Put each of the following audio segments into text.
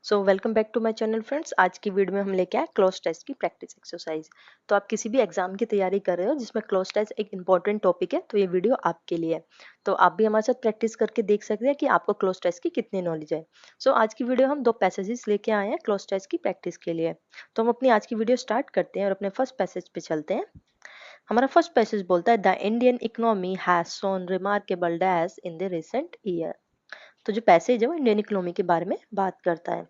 So welcome back to my channel friends. आज की video में हम लेके आए क्लोज टेस्ट की प्रैक्टिस एक्सरसाइज। तो आप किसी भी एग्जाम की तैयारी कर रहे हो जिसमें क्लोज टेस्ट एक इंपॉर्टेंट टॉपिक है, तो ये वीडियो आपके लिए है। तो आप भी हमारे साथ प्रैक्टिस करके देख सकते हैं कि आपको क्लोज टेस्ट की कितनी नॉलेज है। सो आज की वीडियो हम दो पैसेजेस लेके आए हैं क्लोज टेस्ट की प्रैक्टिस के लिए। तो हम अपनी आज की वीडियो स्टार्ट करते हैं और अपने फर्स्ट पैसेज पे चलते हैं। हमारा फर्स्ट पैसेज बोलता है the Indian economy has shown remarkable dash in the recent year. तो जो पैसेज है वो इंडियन इकोनॉमी के बारे में बात करता है।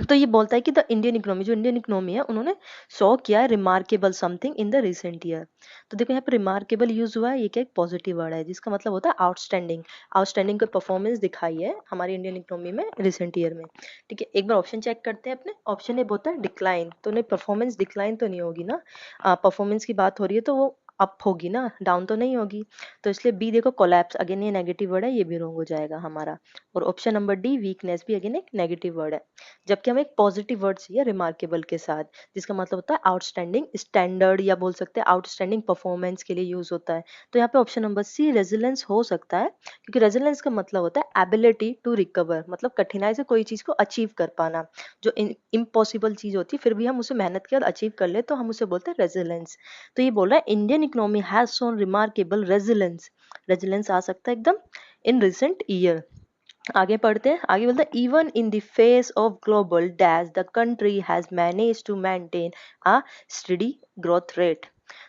तो ये बोलता है कि द इंडियन इकोनॉमी, जो इंडियन इकोनॉमी है, उन्होंने शो किया है remarkable something in the recent year. तो देखो यहाँ पे रिमार्केबल यूज हुआ है, ये क्या एक पॉजिटिव वर्ड है जिसका मतलब होता है आउटस्टैंडिंग। आउटस्टैंडिंग कोई परफॉर्मेंस दिखाई है हमारी इंडियन इकोनॉमी में रिसेंट ईयर में। ठीक है, एक बार ऑप्शन चेक करते हैं अपने। ऑप्शन ए बोलता है डिक्लाइन, तो नहीं परफॉर्मेंस डिक्लाइन तो नहीं होगी ना। परफॉर्मेंस की बात हो रही है तो वो अप होगी ना, डाउन तो नहीं होगी। तो इसलिए बी देखो कोलैप्स, अगेन ये नेगेटिव वर्ड है, ये भी रॉन्ग हो जाएगा हमारा। और ऑप्शन नंबर डी वीकनेस भी अगेन एक नेगेटिव वर्ड है। जबकि हमें एक पॉजिटिव वर्ड चाहिए रिमार्केबल के साथ, जिसका मतलब होता है आउटस्टैंडिंग, स्टैंडर्ड, या बोल सकते हैं आउटस्टैंडिंग परफॉर्मेंस के लिए यूज होता है। तो यहाँ पे ऑप्शन नंबर सी रेजिलेंस हो सकता है, क्योंकि रेजिलेंस का मतलब होता है एबिलिटी टू रिकवर, मतलब कठिनाई से कोई चीज को अचीव कर पाना। जो इम्पॉसिबल चीज होती है फिर भी हम उसे मेहनत के बाद अचीव कर ले तो हम उसे बोलते हैं रेजिलेंस। तो ये बोल रहा है Indian economy has shown remarkable resilience. Resilience आ सकता है एकदम इन रिसेंट ईयर। आगे पढ़ते हैं। आगे बोलते हैं even in the face of global dash the country has manage to maintain a steady growth rate.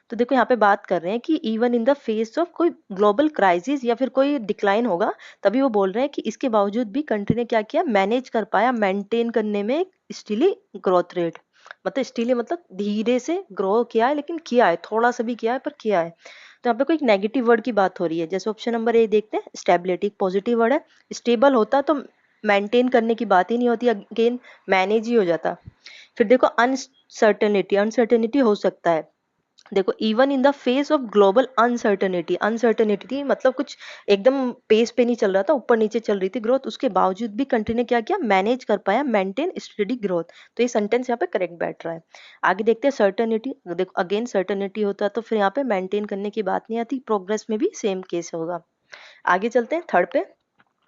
तो देखो यहाँ पे बात कर रहे हैं कि even in the face of कोई ग्लोबल क्राइसिस या फिर कोई डिक्लाइन होगा, तभी वो बोल रहे हैं कि इसके बावजूद भी कंट्री ने क्या किया, मैनेज कर पाया मेंटेन करने में एक स्टिली ग्रोथ रेट। मतलब स्टिली मतलब धीरे से ग्रो किया है, लेकिन किया है, थोड़ा सा भी किया है पर किया है। तो यहाँ पे कोई नेगेटिव वर्ड की बात हो रही है। जैसे ऑप्शन नंबर ए देखते हैं, स्टेबिलिटी पॉजिटिव वर्ड है। स्टेबल होता तो मेंटेन करने की बात ही नहीं होती, अगेन मैनेज ही हो जाता। फिर देखो अनसर्टेनिटी, अनसर्टेनिटी हो सकता है। देखो even in the face of global uncertainty, uncertainty मतलब कुछ एकदम पेस पे नहीं चल रहा था, ऊपर नीचे चल रही थी ग्रोथ, उसके बावजूद भी कंट्री ने क्या किया, मैनेज कर पाया मेंटेन स्टडी ग्रोथ। तो ये सेंटेंस यहाँ पे करेक्ट बैठ रहा है। आगे देखते हैं सर्टेनिटी। देखो अगेन सर्टेनिटी होता है तो फिर यहाँ पे मेंटेन करने की बात नहीं आती, प्रोग्रेस में भी सेम केस होगा। आगे चलते हैं थर्ड पे।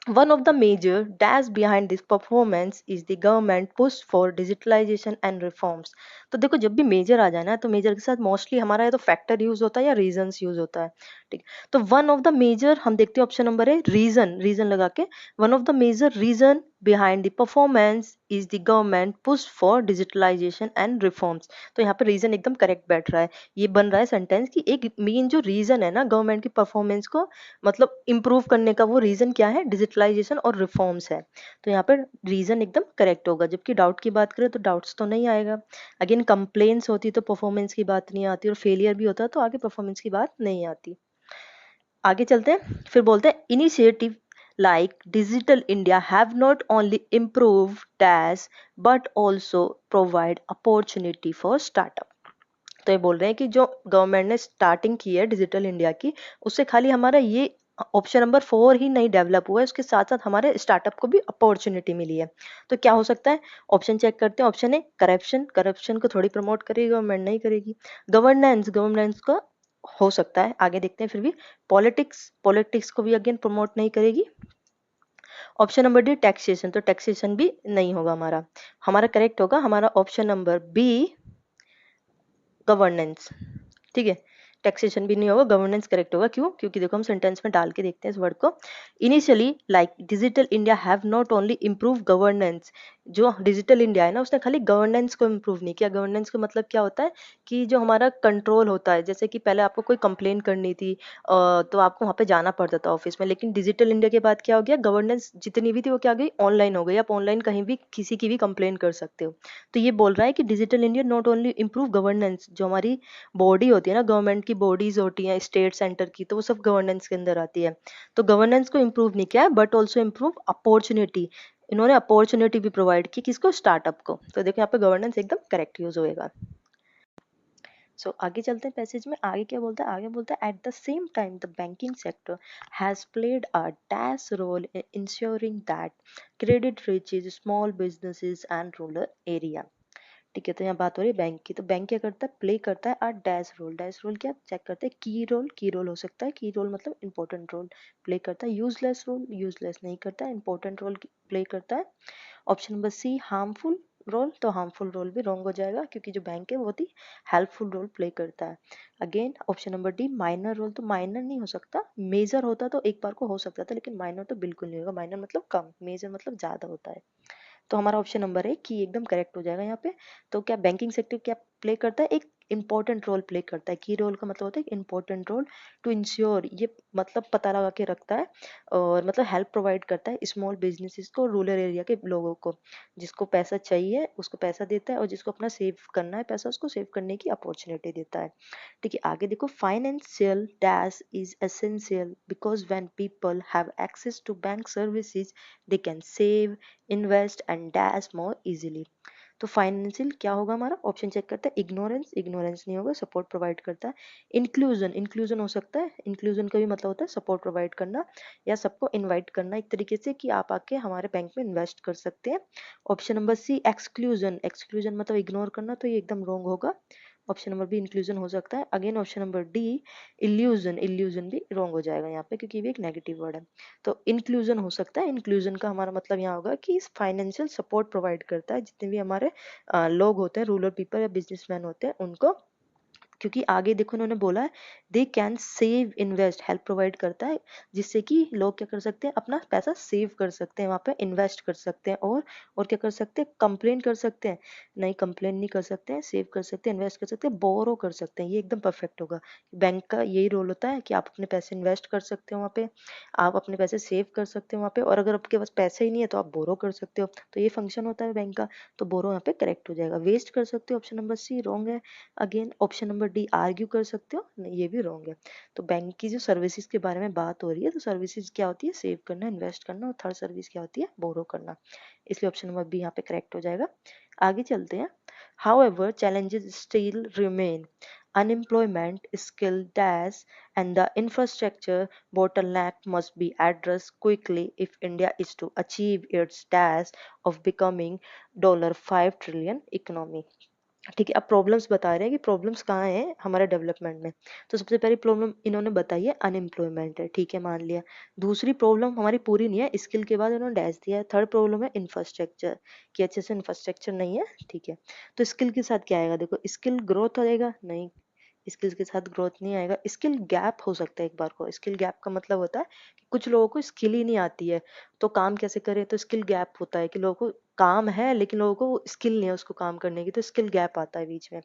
One of the major dash behind this performance is the government push for digitalization and reforms। तो देखो जब भी मेजर आ जाए ना, तो मेजर के साथ मोस्टली हमारा या तो फैक्टर यूज होता है या रीजंस यूज होता है। ठीक। तो वन ऑफ द मेजर हम देखते हैं ऑप्शन नंबर है रीजन, रीजन लगा के one of the major reason behind the performance is the government push for digitalization and reforms. तो यहाँ पे रीजन एकदम करेक्ट बैठ रहा है। ये बन रहा है सेंटेंस कि एक मेन जो रीजन है ना गवर्नमेंट की परफॉर्मेंस को मतलब इम्प्रूव करने का, वो रीजन क्या है, डिजिटलाइजेशन और रिफॉर्म्स है। तो यहाँ पर रीजन एकदम करेक्ट होगा। जबकि डाउट की बात करें तो डाउट्स तो नहीं आएगा। अगेन कंप्लेंट्स होती तो परफॉर्मेंस की बात नहीं आती, और फेलियर भी होता तो आगे परफॉर्मेंस की बात नहीं आती। आगे चलते हैं। फिर बोलते हैं initiative like digital India have not only improve dash but also provide opportunity for startup. तो ये बोल रहे हैं कि जो गवर्नमेंट ने स्टार्टिंग की है डिजिटल इंडिया की, उससे खाली हमारा ये ऑप्शन नंबर 4 ही नहीं डेवलप हुआ है, उसके साथ साथ हमारे स्टार्टअप को भी अपॉर्चुनिटी मिली है। तो क्या हो सकता है, ऑप्शन चेक करते हैं। ऑप्शन ए करप्शन, करप्शन को थोड़ी प्रमोट करेगी गवर्नमेंट, नहीं करेगी। गवर्नेंस, गवर्नेंस का हो सकता है, आगे देखते हैं। फिर भी पॉलिटिक्स, पॉलिटिक्स को भी अगेन प्रमोट नहीं करेगी। ऑप्शन नंबर डी टैक्सेशन, तो टैक्सेशन भी नहीं होगा हमारा। हमारा करेक्ट होगा हमारा ऑप्शन नंबर बी गवर्नेंस। ठीक है, टैक्सेशन भी नहीं होगा, गवर्नेंस करेक्ट होगा। क्यों? क्योंकि देखो हम सेंटेंस में डाल के देखते हैं इस वर्ड को। Initially like digital India have not only improve governance. जो डिजिटल इंडिया है ना, उसने खाली गवर्नेंस को इम्प्रूव नहीं किया। गवर्नेंस का मतलब क्या होता है कि जो हमारा कंट्रोल होता है, जैसे कि पहले आपको कोई कंप्लेन करनी थी तो आपको वहाँ पे जाना पड़ता था ऑफिस में, लेकिन डिजिटल इंडिया के बाद क्या हो गया, गवर्नेंस जितनी भी थी वो क्या गई, ऑनलाइन हो गई। आप ऑनलाइन कहीं भी किसी की भी कंप्लेन कर सकते हो। तो ये बोल रहा है कि digital India not only improve governance, जो हमारी बॉडी होती है ना, गवर्नमेंट की बॉडीज होती हैं स्टेट सेंटर की, तो वो सब गवर्नेंस के अंदर आती है। तो गवर्नेंस को इम्प्रूव नहीं किया है, बट ऑल्सो इम्प्रूव अपॉर्चुनिटी। इन्होंने अपॉर्चुनिटी भी प्रोवाइड की, किसको, स्टार्टअप को। तो देखो यहाँ पे गवर्नेंस एकदम करेक्ट यूज होएगा। सो आगे चलते हैं पैसेज में। आगे क्या बोलता है, आगे बोलता है at the same time the banking sector has played a dash role in ensuring that credit reaches small businesses and rural area. ठीक है, तो यहाँ बात हो रही है बैंक की। तो बैंक क्या करता है, प्ले करता है डैश रोल। डैश रोल क्या चेक करते हैं, की रोल, की रोल हो सकता है, की रोल मतलब इंपॉर्टेंट रोल प्ले करता है। यूजलेस रोल, यूजलेस नहीं करता है, इंपॉर्टेंट रोल प्ले करता है। Option number C harmful role, तो हार्मफुल रोल भी रॉन्ग हो जाएगा क्योंकि जो बैंक है बहुत ही हेल्पफुल रोल प्ले करता है। Again option number D minor role, तो माइनर नहीं हो सकता, मेजर होता तो एक बार को हो सकता था, लेकिन माइनर तो बिल्कुल नहीं होगा। माइनर मतलब कम, मेजर मतलब ज्यादा होता है। तो हमारा ऑप्शन नंबर है कि एकदम करेक्ट हो जाएगा यहाँ पे। तो क्या बैंकिंग सेक्टर क्या प्ले करता है, एक इंपॉर्टेंट रोल प्ले करता है। की रोल का मतलब होता है इंपॉर्टेंट रोल टू इंश्योर, ये मतलब पता लगा के रखता है और मतलब हेल्प प्रोवाइड करता है स्मॉल बिजनेसेस को, रूरल एरिया के लोगों को। जिसको पैसा चाहिए उसको पैसा देता है, और जिसको अपना सेव करना है पैसा उसको सेव करने की अपॉर्चुनिटी देता है। ठीक है, आगे देखो, financial dash is essential because when people have access to bank services they can save, invest and dash more easily. तो फाइनेंशियल क्या होगा हमारा, ऑप्शन चेक करते हैं। इग्नोरेंस, इग्नोरेंस नहीं होगा, सपोर्ट प्रोवाइड करता है। इंक्लूजन, इंक्लूजन हो सकता है, इंक्लूजन का भी मतलब होता है सपोर्ट प्रोवाइड करना या सबको इनवाइट करना एक तरीके से कि आप आके हमारे बैंक में इन्वेस्ट कर सकते हैं। Option number C exclusion, exclusion मतलब इग्नोर करना, तो ये एकदम रॉन्ग होगा। ऑप्शन नंबर बी इंक्लूजन हो सकता है। Again option number D illusion, illusion भी रॉन्ग हो जाएगा यहाँ पे क्योंकि ये भी एक नेगेटिव वर्ड है। तो इंक्लूजन हो सकता है। इंक्लूजन का हमारा मतलब यहाँ होगा कि फाइनेंशियल सपोर्ट प्रोवाइड करता है जितने भी हमारे लोग होते हैं, रूरल पीपल या बिजनेसमैन होते हैं उनको। क्योंकि आगे देखो उन्होंने बोला है दे can save invest, help provide करता है जिससे कि लोग क्या कर सकते हैं, अपना पैसा सेव कर सकते हैं, वहां पे इन्वेस्ट कर सकते हैं और क्या कर सकते हैं, कंप्लेन कर सकते हैं। नहीं, कंप्लेन नहीं कर सकते हैं, सेव कर सकते हैं, इन्वेस्ट कर सकते हैं, बोरो कर सकते हैं। ये एकदम परफेक्ट होगा। बैंक का यही रोल होता है कि आप अपने पैसे इन्वेस्ट कर सकते हो वहाँ पे, आप अपने पैसे सेव कर सकते हो वहाँ पे, और अगर आपके पास पैसे ही नहीं है तो आप बोरो कर सकते हो। तो ये फंक्शन होता है बैंक का। तो बोरो यहाँ पे करेक्ट हो जाएगा। वेस्ट कर सकते हो, ऑप्शन नंबर सी रॉन्ग है। Again option number D argue कर सकते हो, नहीं ये भी रॉन्ग है। तो बैंक की जो सर्विसेज के बारे में बात हो रही है, तो सर्विसेज क्या होती है, सेव करना, इन्वेस्ट करना, और थर्ड सर्विस क्या होती है, बोरो करना। इसलिए ऑप्शन नंबर बी यहाँ पे करेक्ट हो जाएगा। आगे चलते हैं। However, challenges still remain. Unemployment, skill dash, and the infrastructure bottleneck must be addressed quickly if India is to achieve its task of becoming $5 trillion economy. ठीक है, अब प्रॉब्लम्स बता रहे हैं कि प्रॉब्लम्स कहाँ हैं हमारे डेवलपमेंट में। तो सबसे पहली प्रॉब्लम इन्होंने बताई है अनएम्प्लॉयमेंट है, ठीक है मान लिया। दूसरी प्रॉब्लम हमारी पूरी नहीं है, स्किल के बाद इन्होंने डैश दिया है। थर्ड प्रॉब्लम है इंफ्रास्ट्रक्चर, कि अच्छे से इंफ्रास्ट्रक्चर नहीं है, ठीक है। तो स्किल के साथ क्या आएगा, देखो स्किल ग्रोथ आएगा, नहीं स्किल्स के साथ ग्रोथ नहीं आएगा। स्किल गैप हो सकता है एक बार को। स्किल गैप का मतलब होता है कि कुछ लोगों को स्किल ही नहीं आती है तो काम कैसे करें, तो स्किल गैप होता है कि लोगों को काम है लेकिन लोगों को स्किल नहीं है उसको काम करने की, तो स्किल गैप आता है बीच में।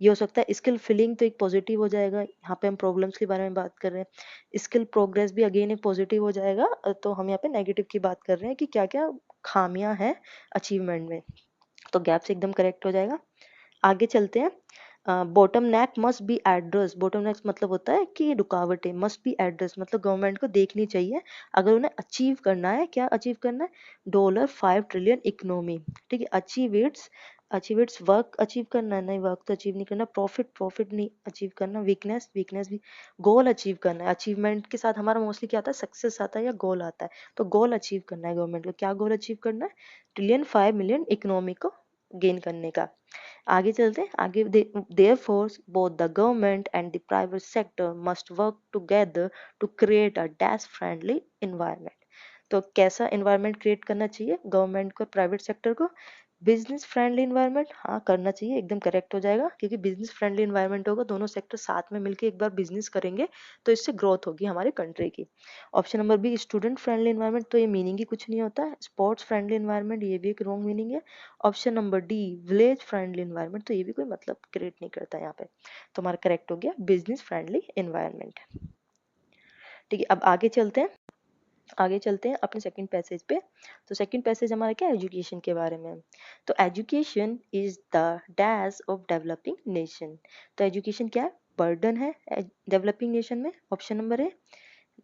ये हो सकता है। स्किल फिलिंग तो एक पॉजिटिव हो जाएगा, यहाँ पे हम प्रॉब्लम्स के बारे में बात कर रहे हैं। स्किल प्रोग्रेस भी अगेन एक पॉजिटिव हो जाएगा। तो हम यहाँ पे नेगेटिव की बात कर रहे हैं कि क्या क्या खामियां हैं अचीवमेंट में। तो गैप से एकदम करेक्ट हो जाएगा। आगे चलते हैं। Bottom neck must be address, bottom neck मतलब होता है कि रुकावटें, मस्ट बी एड्रेस मतलब गवर्नमेंट को देखनी चाहिए अगर उन्हें अचीव करना है। क्या अचीव करना है, $5 ट्रिलियन इकोनॉमी, ठीक है। अचीव इट्स वर्क अचीव करना है, नहीं वर्क तो अचीव नहीं करना। प्रॉफिट नहीं अचीव करना। वीकनेस भी। गोल अचीव करना है। अचीवमेंट के साथ हमारा मोस्टली क्या आता है, सक्सेस आता है या गोल आता है। तो गोल अचीव करना है गवर्नमेंट को। क्या गोल अचीव करना है, $5 ट्रिलियन इकोनॉमी को गेन करने का। आगे चलते हैं। आगे therefore both the government and the private sector must work together to create a dash friendly environment. तो कैसा एनवायरनमेंट क्रिएट करना चाहिए गवर्नमेंट को, प्राइवेट सेक्टर को, बिजनेस फ्रेंडली एनवायरनमेंट, हाँ करना चाहिए, एकदम करेक्ट हो जाएगा क्योंकि बिजनेस फ्रेंडली एनवायरनमेंट होगा, दोनों सेक्टर साथ में मिलकर एक बार बिजनेस करेंगे तो इससे ग्रोथ होगी हमारे कंट्री की। Option number B student friendly environment, तो ये मीनिंग ही कुछ नहीं होता है। स्पोर्ट्स फ्रेंडली एनवायरनमेंट, ये भी एक रॉन्ग मीनिंग है। Option number D village friendly environment, तो ये भी कोई मतलब क्रिएट नहीं करता यहाँ पे। तो हमारा करेक्ट हो गया बिजनेस फ्रेंडली एनवायरनमेंट। ठीक है, अब आगे चलते हैं अपने सेकंड पैसेज पे। तो सेकंड पैसेज हमारा क्या है, एजुकेशन के बारे में है। तो education is the dash of developing nation. तो एजुकेशन क्या है, बर्डन है डेवलपिंग नेशन में। Option number A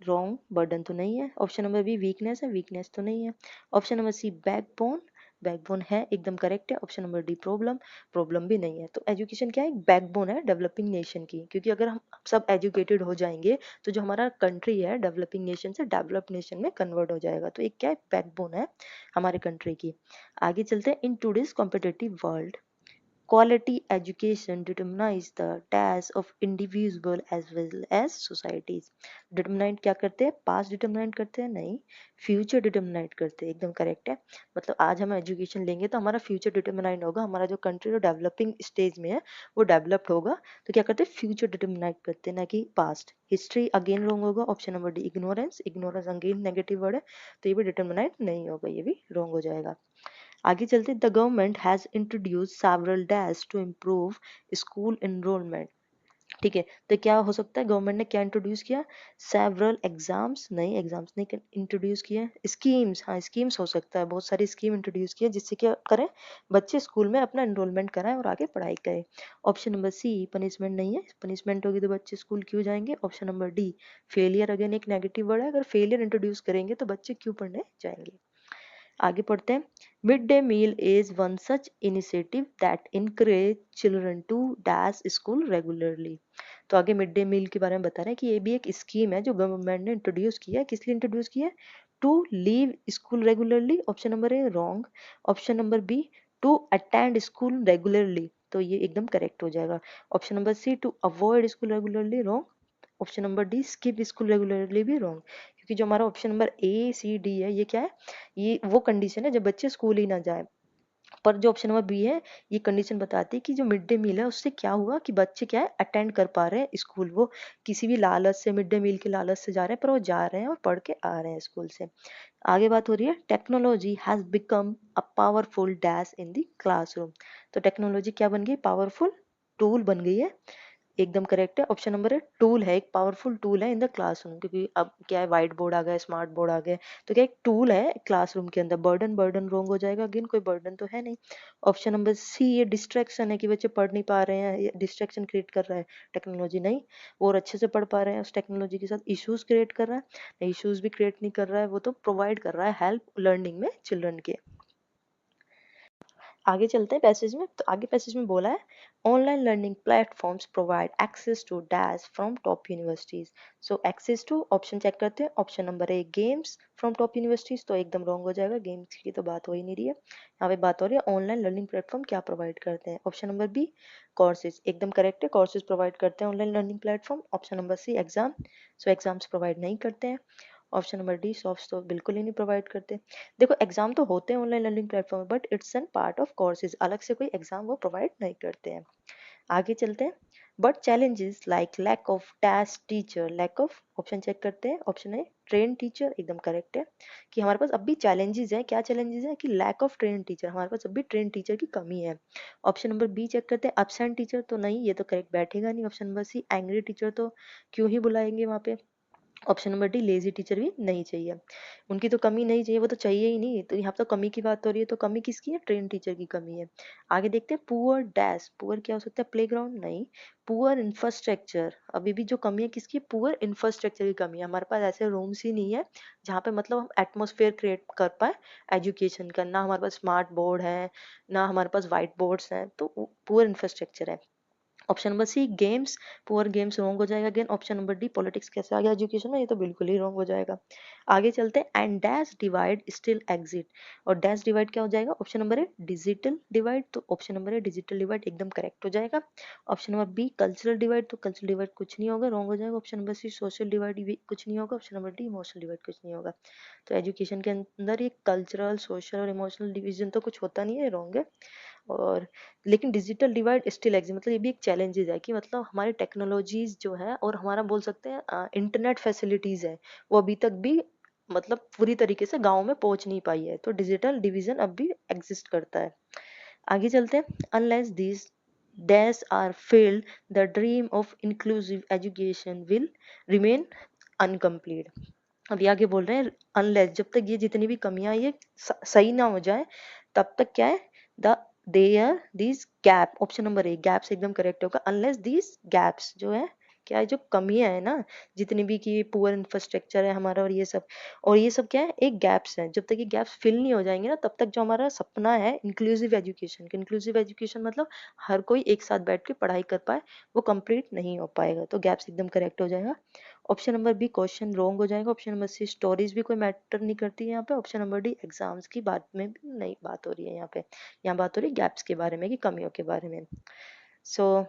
wrong, burden तो नहीं है। ऑप्शन नंबर बी वीकनेस है, वीकनेस तो नहीं है। Option number C backbone, backbone है, एकदम करेक्ट है। Option number D problem, problem भी नहीं है। तो एजुकेशन क्या है, बैकबोन है डेवलपिंग नेशन की, क्योंकि अगर हम सब एजुकेटेड हो जाएंगे तो जो हमारा कंट्री है डेवलपिंग नेशन से डेवलप्ड नेशन में कन्वर्ट हो जाएगा। तो एक क्या है, बैकबोन है हमारे कंट्री की। आगे चलते हैं। In today's competitive world, quality education determines the dash of individual as well as societies. Determinate क्या करते हैं, पास्ट डिटरमिनाइट करते हैं, नहीं फ्यूचर डिटरमिनाइट करते हैं, एकदम करेक्ट है। मतलब आज हम एजुकेशन लेंगे तो हमारा फ्यूचर डिटरमिनाइट होगा, हमारा जो कंट्री जो डेवलपिंग स्टेज में है वो डेवलप्ड होगा, तो क्या करते हैं फ्यूचर डिटरमिनाइट करते हैं ना कि पास्ट। हिस्ट्री अगेन रॉन्ग होगा, option number D ignorance, ignorance again negative word है, तो ये भी डिटरमिनाइट नहीं होगा, ये भी रॉन्ग हो जाएगा। आगे चलते, the government has introduce several dash to improve school enrolment. ठीक है, तो क्या हो सकता है, गवर्नमेंट ने क्या इंट्रोड्यूस किया, सेवरल एग्जाम्स, नहीं एग्जाम्स नहीं इंट्रोड्यूस किया, स्कीम्स, हाँ स्कीम्स हो सकता है, बहुत सारी स्कीम इंट्रोड्यूस किया जिससे क्या करें, बच्चे स्कूल में अपना एनरोलमेंट कराएं और आगे पढ़ाई करें। ऑप्शन नंबर सी पनिशमेंट नहीं है, पनिशमेंट होगी तो बच्चे स्कूल क्यों जाएंगे। Option number D failure, again एक नेगेटिव वर्ड है, अगर फेलियर इंट्रोड्यूस करेंगे तो बच्चे क्यों पढ़ने जाएंगे। आगे पढ़ते हैं, mid day meal is one such initiative that encourage children to dash school regularly. तो आगे मिड डे मील के बारे में बता रहे हैं कि ये भी एक स्कीम है जो गवर्नमेंट ने इंट्रोड्यूस किया है, किस लिए इंट्रोड्यूस किया है, to leave school regularly, option number A wrong. Option number B to attend school regularly, तो ये एकदम करेक्ट हो जाएगा। Option number C to avoid school regularly wrong. Option number D skip school regularly भी wrong, क्योंकि जो हमारा option number A C D है ये क्या है, ये वो कंडीशन है जब बच्चे स्कूल ही ना जाए। पर जो ऑप्शन नंबर बी है ये कंडीशन बताती है कि जो मिड डे मील है उससे क्या हुआ कि बच्चे क्या है अटेंड कर पा रहे हैं स्कूल, वो किसी भी लालच से, मिड डे मील के लालच से जा रहे हैं, पर वो जा रहे हैं और पढ़ के आ रहे हैं स्कूल से। आगे बात हो रही है, technology has become a powerful dash in the classroom. तो टेक्नोलॉजी क्या बन गई, पावरफुल टूल बन गई है, एकदम करेक्ट है। ऑप्शन नंबर है टूल है, एक पावरफुल टूल है इन द क्लासरूम, क्योंकि अब क्या है व्हाइट बोर्ड आ गया, स्मार्ट बोर्ड आ गया, तो क्या एक टूल है क्लासरूम के अंदर। बर्डन, बर्डन रॉन्ग हो जाएगा, अगेन कोई बर्डन तो है नहीं। ऑप्शन नंबर सी ये डिस्ट्रैक्शन है कि बच्चे पढ़ नहीं पा रहे हैं, ये डिस्ट्रैक्शन क्रिएट कर रहा है टेक्नोलॉजी, नहीं वो और अच्छे से पढ़ पा रहे हैं, उस टेक्नोलॉजी के साथ इश्यूज क्रिएट कर रहा है, नहीं इश्यूज भी क्रिएट नहीं कर रहा है, वो तो प्रोवाइड कर रहा है हेल्प लर्निंग में चिल्ड्रन के। आगे चलते हैं पैसेज में, तो आगे पैसेज में बोला है online learning platforms provide access to dash from top universities. So access to option check करते हैं, option number A games from top universities, तो एकदम रॉन्ग हो जाएगा, गेम्स की तो बात हो ही नहीं रही है, यहाँ पे बात हो रही है ऑनलाइन लर्निंग प्लेटफॉर्म क्या प्रोवाइड करते हैं। ऑप्शन नंबर बी कोर्सेज, एकदम करेक्ट है, कोर्सेज प्रोवाइड करते हैं online learning platform. Option number C exam, so exams provide नहीं करते हैं। ऑप्शन नंबर डी सॉफ्ट तो बिल्कुल ही नहीं प्रोवाइड करते। देखो एग्जाम तो होते हैं online learning platform but it's an part of courses, अलग से कोई एग्जाम वो प्रोवाइड नहीं करते हैं। आगे चलते हैं, but challenges like lack of dash teacher, lack of, option check करते हैं, ऑप्शन है ट्रेन टीचर, एकदम करेक्ट है कि हमारे पास अब भी चैलेंजेस है, क्या चैलेंजेस है कि लैक ऑफ ट्रेन टीचर, हमारे पास अब भी ट्रेन टीचर की कमी है। ऑप्शन नंबर बी चेक करते हैं एब्सेंट टीचर, तो नहीं ये तो करेक्ट बैठेगा नहीं। Option number C angry teacher, तो क्यों ही बुलाएंगे वहाँ पे। Option number D lazy teacher भी नहीं चाहिए, उनकी तो कमी नहीं चाहिए, वो तो चाहिए ही नहीं, तो यहाँ तो कमी की बात हो रही है, तो कमी किसकी है, ट्रेन टीचर की कमी है। आगे देखते हैं पुअर डैश, पुअर क्या हो सकता है, प्लेग्राउंड, नहीं पुअर इंफ्रास्ट्रक्चर, अभी भी जो कमी है किसकी, पुअर इंफ्रास्ट्रक्चर की कमी है, हमारे पास ऐसे रूम्स ही नहीं है जहाँ पे मतलब हम एटमोसफेयर क्रिएट कर पाए एजुकेशन का, ना हमारे पास स्मार्ट बोर्ड है, ना हमारे पास व्हाइट बोर्ड्स हैं, तो पुअर इंफ्रास्ट्रक्चर है। Option number C games, poor games wrong हो जाएगा again. Option number D politics कैसे आ गया एजुकेशन में, ये तो बिल्कुल ही रॉन्ग हो जाएगा। आगे चलते हैं, and dash divide still exit, और डैश डिवाइड क्या हो जाएगा, ऑप्शन नंबर है डिजिटल डिवाइड, तो ऑप्शन नंबर है डिजिटल डिवाइड एकदम करेक्ट हो जाएगा। Option number B cultural divide, तो कल्चरल डिवाइड कुछ नहीं होगा, रॉन्ग हो जाएगा। Option number C social divide भी कुछ नहीं होगा। Option number D emotional divide कुछ नहीं होगा। तो एजुकेशन के अंदर ये कल्चरल, सोशल और इमोशनल डिवीजन तो कुछ होता नहीं है, रॉन्ग है। और लेकिन डिजिटल डिवाइड स्टिल एग्जिस्ट, मतलब ये भी एक चैलेंजेस है कि मतलब हमारी टेक्नोलॉजीज जो है और हमारा बोल सकते हैं इंटरनेट फैसिलिटीज है, वो अभी तक भी मतलब पूरी तरीके से गांव में पहुंच नहीं पाई है, तो डिजिटल डिवीजन अब भी एग्जिस्ट करता है। आगे चलते हैं, unless this dash are failed the dream of inclusive education will remain incomplete. अभी आगे बोल रहे हैं अनलेस, जब तक ये जितनी भी कमियां ये सही ना हो जाए तब तक क्या है, the there this gap, option number A gaps एकदम करेक्ट होगा, अनलेस दिस गैप्स जो है क्या है, जो कमियां है ना, जितनी भी कि पुअर इंफ्रास्ट्रक्चर है हमारा और ये सब क्या है, एक गैप्स है। जब तक ये गैप्स फिल नहीं हो जाएंगे ना, तब तक जो हमारा सपना है इंक्लूसिव एजुकेशन मतलब हर कोई एक साथ बैठ के पढ़ाई कर पाए, वो कंप्लीट नहीं हो पाएगा। तो गैप्स एकदम करेक्ट हो जाएगा। Option number B question wrong हो जाएगा। ऑप्शन नंबर सी स्टोरीज भी कोई मैटर नहीं करती है यहाँ पे। ऑप्शन नंबर डी एग्जाम्स की बात में भी नहीं बात हो रही है यहाँ पे। यहाँ बात हो रही है गैप्स के बारे में, कि कमियों के बारे में। सो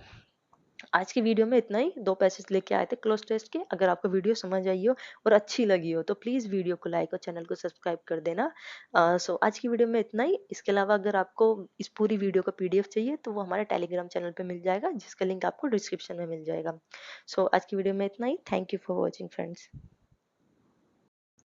आज की वीडियो में इतना ही। दो पैसेज लेके आए थे क्लोज टेस्ट के। अगर आपको वीडियो समझ आई हो और अच्छी लगी हो तो प्लीज वीडियो को लाइक और चैनल को सब्सक्राइब कर देना। सो आज की वीडियो में इतना ही। इसके अलावा अगर आपको इस पूरी वीडियो का पीडीएफ चाहिए तो वो हमारे टेलीग्राम चैनल पे मिल जाएगा, जिसका लिंक आपको डिस्क्रिप्शन में मिल जाएगा। सो आज की वीडियो में इतना ही। Thank you for watching friends.